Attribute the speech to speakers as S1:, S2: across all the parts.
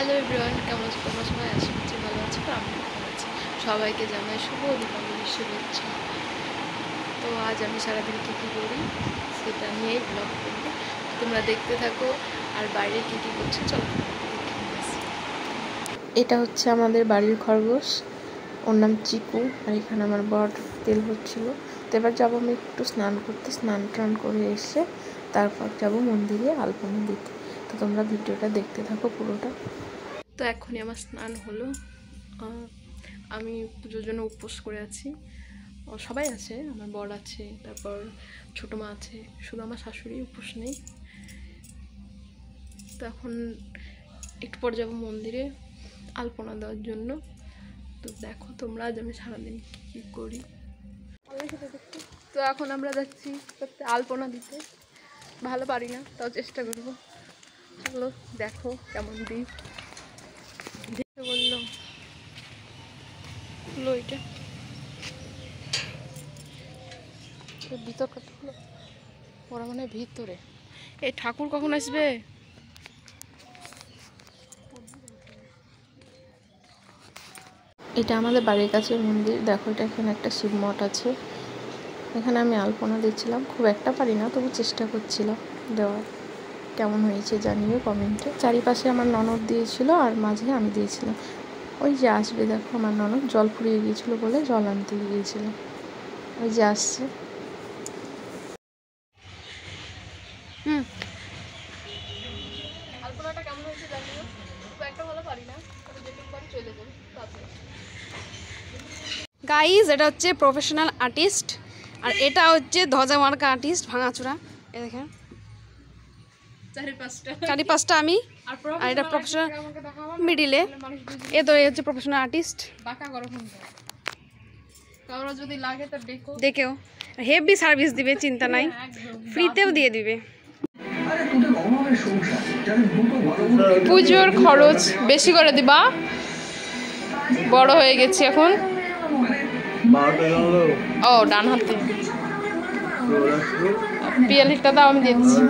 S1: Hello everyone, কেমন আছো তোমরা সবাই? আশা করছি ভালো আছো। আমি ভালো আছি। সবাইকে জানাই শুভ দীপাবলির শুভেচ্ছা। তো আজ আমি সারাদিন কী কী করি সেটা নিয়েই ব্লগ করবো, তোমরা দেখতে থাকো। আর বাইরে কী কী করছে চলো দেখে নিয়ে আসি। এটা হচ্ছে আমাদের বাড়ির খরগোশ, ওর নাম চিকু। আর এখানে আমার বর তেল হচ্ছিলো। তো এবার যাবো আমি একটু স্নান করতে, স্নান টান করে এসে তারপর যাব মন্দিরে আলপনা দিতে। তো তোমরা ভিডিওটা দেখতে থাকো পুরোটা। তো এখনই আমার স্নান হলো। আমি পুজোর জন্য উপোস করে আছি। সবাই আছে, আমার বর আছে, তারপর ছোটো মা আছে, শুধু আমার শাশুড়ি উপোস নেই। তো এখন একটু পর যাবো মন্দিরে আলপনা দেওয়ার জন্য। তো দেখো তোমরা আজ আমি সারাদিন কী করি। তো এখন আমরা যাচ্ছি আলপনা দিতে। ভালো পারি না, তাও চেষ্টা করবো। চলো দেখো কেমন দিই। বললো এটা ভিতর কতগুলো, ওরা মানে ভিতরে। এই ঠাকুর কখন আসবে? এটা আমাদের বাড়ির কাছে মন্দির। দেখো এটা এখানে একটা শিব মঠ আছে। এখানে আমি আলপনা দিচ্ছিলাম, খুব একটা পারি না, তবু চেষ্টা করছিলাম দেওয়ার। কেমন হয়েছে জানিও কমেন্টে। চারিপাশে আমার ননদ দিয়েছিল আর মাঝে আমি দিয়েছিলাম। ওই যে আসবে দেখো আমার ননদ, জল ফুরিয়ে গিয়েছিলো বলে জল আনতে গিয়েছিল। ওই যে আসছে। আলপনাটা কেমন হয়েছে জানিও, খুব একটা ভালো পারি না, তবে যেটুকু পারি চলে যাবো।
S2: গাইজ এটা হচ্ছে প্রফেশনাল আর্টিস্ট, আর এটা হচ্ছে ধ্বজা মার্কা আর্টিস্ট ভাঙাচোরা। এ দেখেন চারি পাঁচটা আমি, আর এটা প্রফেশনাল মিডিলে। এ তো হচ্ছে প্রফেশনাল আর্টিস্ট।
S1: যদি লাগে তো
S2: দেখেও হেভি সার্ভিস দিবে, চিন্তা নাই, ফ্রিতেও দিয়ে দিবে।
S1: পুজোর খরচ বেশি করে দিবা, বড় হয়ে গেছি এখন। ও ডান হাতে পিয়ালিটা দাও, আমি দিয়ে দিচ্ছি।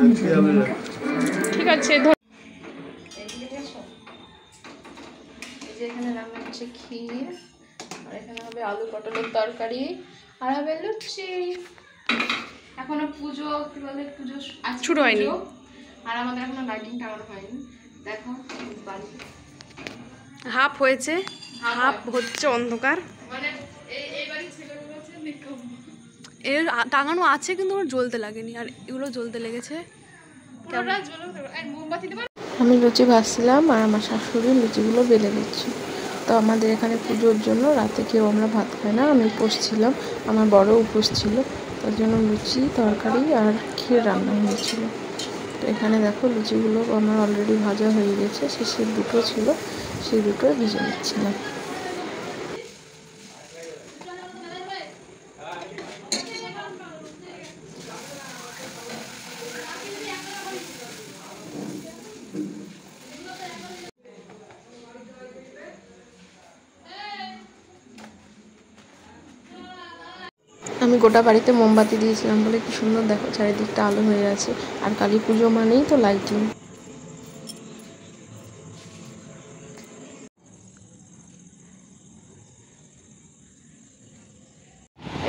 S1: ঠিক আছে। এখানে রান্না হচ্ছে ক্ষীর, আর এখানে হবে আলু পটলের তরকারি, আর হবে লুচি। এখনো পুজো কি বলে, পুজো
S2: শুরু হয়নি,
S1: আর আমাদের এখনো লাইটিং টাঙানো হয়নি। দেখো বাড়ি
S2: হাফ হয়েছে, হাফ হচ্ছে অন্ধকার।
S1: মানে এই বাড়ি ছেলেগুলো আছে মেকআপ
S2: এর টাঙানো আছে কিন্তু ওর জ্বলতে লাগেনি, আর এগুলো জ্বলতে লেগেছে।
S1: আমি লুচি ভাজছিলাম আর আমার শাশুড়ি লুচিগুলো বেলে দিচ্ছি। তো আমাদের এখানে পুজোর জন্য রাতে কেউ আমরা ভাত খাই না, আমি উপোস ছিলাম, আমার বড় উপোস ছিল, তার জন্য লুচি তরকারি আর ক্ষীর রান্না হয়েছিল। তো এখানে দেখো লুচিগুলো আমার অলরেডি ভাজা হয়ে গেছে, শেষের দুটো ছিল, সেই দুটো ভেজে নিচ্ছিলাম। আমি গোটা বাড়িতে মোমবাতি দিয়েছিলাম বলে কি সুন্দর দেখো চারিদিকটা আলো হয়ে আছে। আর কালী পুজো মানেই তো লাইটিং।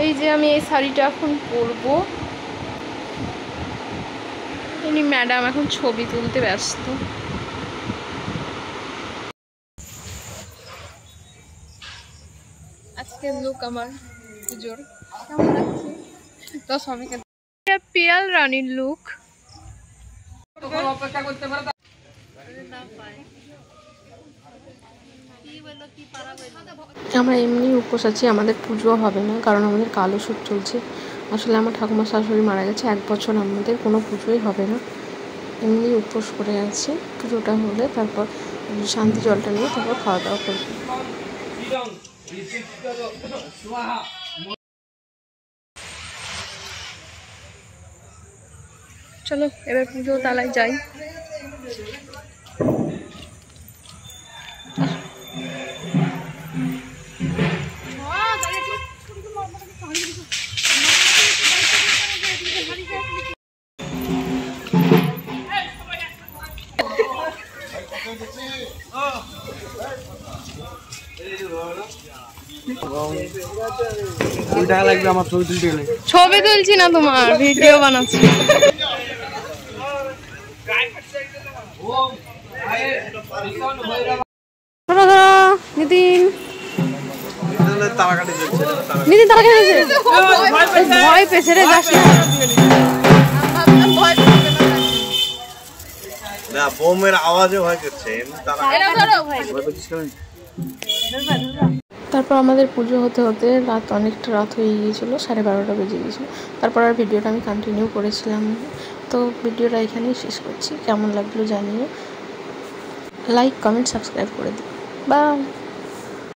S1: এই যে আমি এই শাড়িটা এখন পরবো। উনি ম্যাডাম এখন ছবি তুলতে ব্যস্ত। আজকের লুক আমার পুজোর কেমন লাগছে তো সবাইকে। পিয়াল রানীর লুক। আমরা এমনি উপোস আছি, আমাদের পুজো হবে না, কারণ আমাদের কালো সুখ চলছে। আসলে আমার ঠাকুমা শাশুড়ি মারা গেছে, 1 বছর আমাদের কোনো পুজোই হবে না, এমনি উপোস করে আছি। পুজোটা হলে তারপর শান্তি জলটা নিয়ে তারপর খাওয়া দাওয়া করবো। চলো এবার পুজো তালায় যাই। ছবি তুলছি না, তোমার ভিডিও বানাচ্ছি।
S2: নিতিন নিতিন তারা খেলেছে, ভয় পেয়েছে রে, যাস
S3: না, বোমের আওয়াজে ভয় করছে।
S1: তারপর আমাদের পুজো হতে হতে অনেকটা রাত হয়ে গিয়েছিলো, 12:30 বেজে গিয়েছিলো। তারপর আর ভিডিওটা আমি কন্টিনিউ করেছিলাম। তো ভিডিওটা এখানেই শেষ করছি। কেমন লাগলো জানিও, লাইক কমেন্ট সাবস্ক্রাইব করে দিও। বাই।